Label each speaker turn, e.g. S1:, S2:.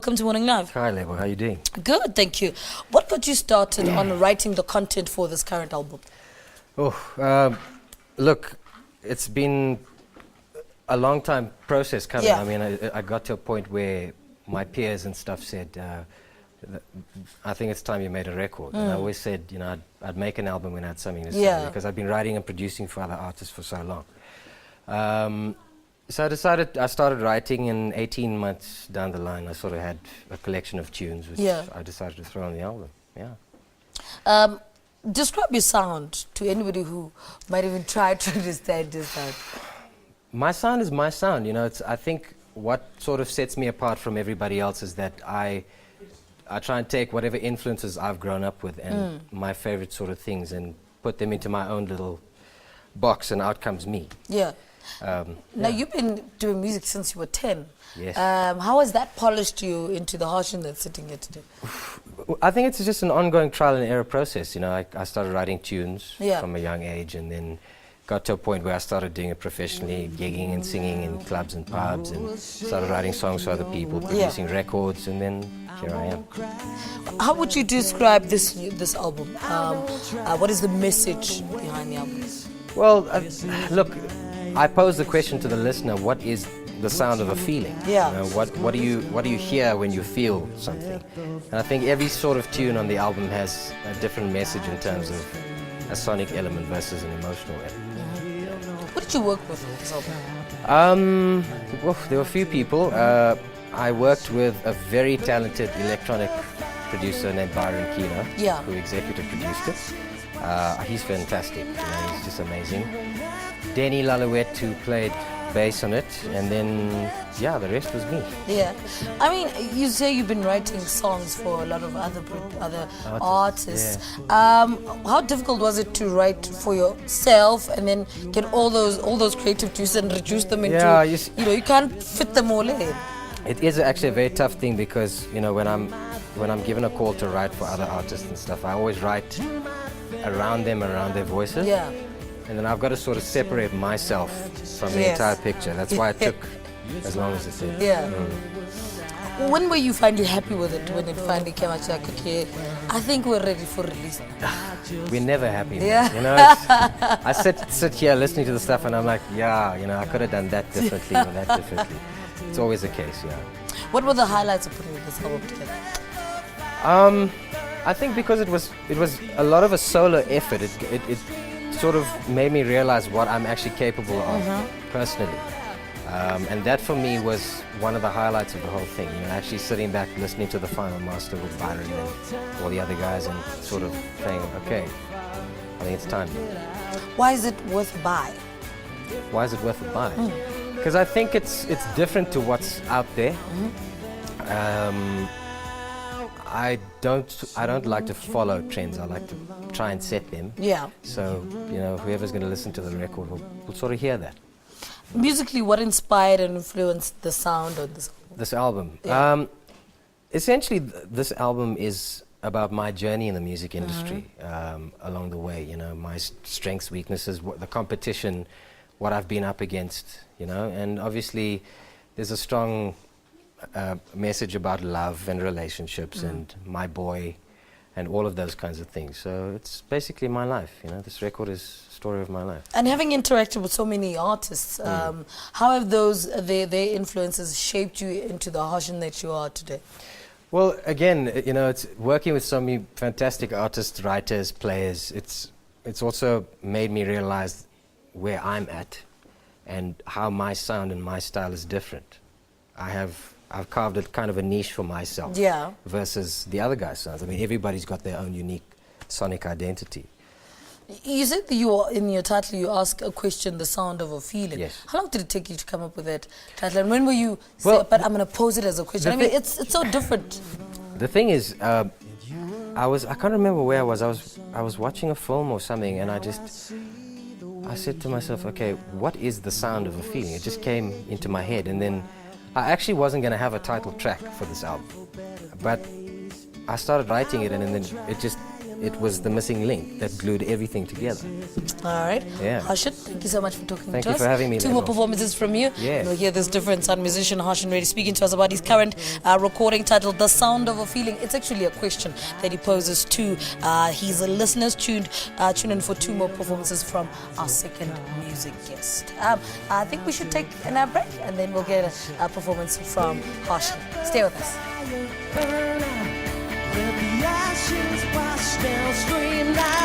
S1: Welcome to Morning Live.
S2: Hi, Lebo. How you doing?
S1: Good, thank you. What got you started on writing the content for this current album?
S2: Look, it's been a long time process coming.
S1: Yeah.
S2: I mean, I got to a point where my peers and stuff said, I think it's time you made a record. And I always said, you know, I'd make an album when I had something to say, because I've been writing and producing for other artists for so long. So I started writing, and 18 months down the line, I sort of had a collection of tunes, which I decided to throw on the album. Yeah.
S1: Describe your sound to anybody who might even try to understand this sound.
S2: My sound is my sound. You know, I think what sort of sets me apart from everybody else is that I try and take whatever influences I've grown up with and my favorite sort of things and put them into my own little box, and out comes me.
S1: Yeah. Now, you've been doing music since you were 10.
S2: Yes.
S1: How has that polished you into the Harshn that's sitting here today?
S2: I think it's just an ongoing trial and error process. You know, I started writing tunes from a young age, and then got to a point where I started doing it professionally, gigging and singing in clubs and pubs, and started writing songs for other people, producing records, and then here I am.
S1: How would you describe this album? What is the message behind the album?
S2: Well, look, I pose the question to the listener: what is the sound of a feeling?
S1: Yeah.
S2: You know, what do you hear when you feel something? And I think every sort of tune on the album has a different message in terms of a sonic element versus an emotional element.
S1: What did you work with on this album?
S2: Well, there were a few people. I worked with a very talented electronic producer named Byron Keena, who executive produced it. He's fantastic. You know, he's just amazing. Denny Lalouette, who played bass on it, and then the rest was me.
S1: Yeah, I mean, you say you've been writing songs for a lot of other artists. How difficult was it to write for yourself and then get all those creative juices and reduce them into you can't fit them all in?
S2: It is actually a very tough thing, because you know, when I'm given a call to write for other artists and stuff, I always write around them, around their voices.
S1: Yeah.
S2: And then I've got to sort of separate myself from the entire picture. That's why it took as long as it did.
S1: Yeah. When were you finally happy with it? When it finally came out, like, okay, I think we're ready for release.
S2: We're never happy.
S1: Yeah.
S2: You know, I sit here listening to the stuff, and I'm like, you know, I could have done that differently or that differently. It's always the case,
S1: What were the highlights of putting this album together?
S2: I think because it was a lot of a solo effort. It sort of made me realize what I'm actually capable of personally, and that for me was one of the highlights of the whole thing. You know, actually sitting back, listening to the final master with Byron and all the other guys, and sort of saying, okay, I think it's time.
S1: Why is it worth a buy?
S2: Why is it worth a buy? Because I think it's different to what's out there. I don't like to follow trends. I like to try and set them.
S1: Yeah.
S2: So, you know, whoever's going to listen to the record will sort of hear that.
S1: Musically, what inspired and influenced the sound of this album?
S2: This album? Essentially, this album is about my journey in the music industry along the way. You know, my strengths, weaknesses, the competition, what I've been up against, you know, and obviously there's a strong message about love and relationships and my boy and all of those kinds of things. So it's basically my life, you know. This record is a story of my life.
S1: And having interacted with so many artists, how have their influences shaped you into the Harshn that you are today?
S2: Well, again, you know, it's working with so many fantastic artists, writers, players. It's also made me realize where I'm at and how my sound and my style is different. I've carved a kind of a niche for myself versus the other guys' sounds. I mean, everybody's got their own unique sonic identity.
S1: You said that in your title you ask a question, the sound of a feeling.
S2: Yes.
S1: How long did it take you to come up with that title? And when were you say, but I'm going to pose it as a question? I mean, it's so different.
S2: The thing is, I can't remember where I was. I was watching a film or something, and I said to myself, okay, what is the sound of a feeling? It just came into my head, and then I actually wasn't going to have a title track for this album, but I started writing it, and then it just it was the missing link that glued everything together.
S1: All right.
S2: Yeah.
S1: Harshn, thank you so much for talking
S2: Thank
S1: to
S2: you
S1: us.
S2: for having me,
S1: Two more
S2: Lebo.
S1: performances from you.
S2: Yes.
S1: And we'll hear this different sound musician, Harshn Reddy, speaking to us about his current recording titled The Sound of a Feeling. It's actually a question that he poses to his listeners. Tune in for two more performances from our second music guest. I think we should take an break and then we'll get a performance from Harshn. Stay with us.
S3: Let the ashes wash down streamline.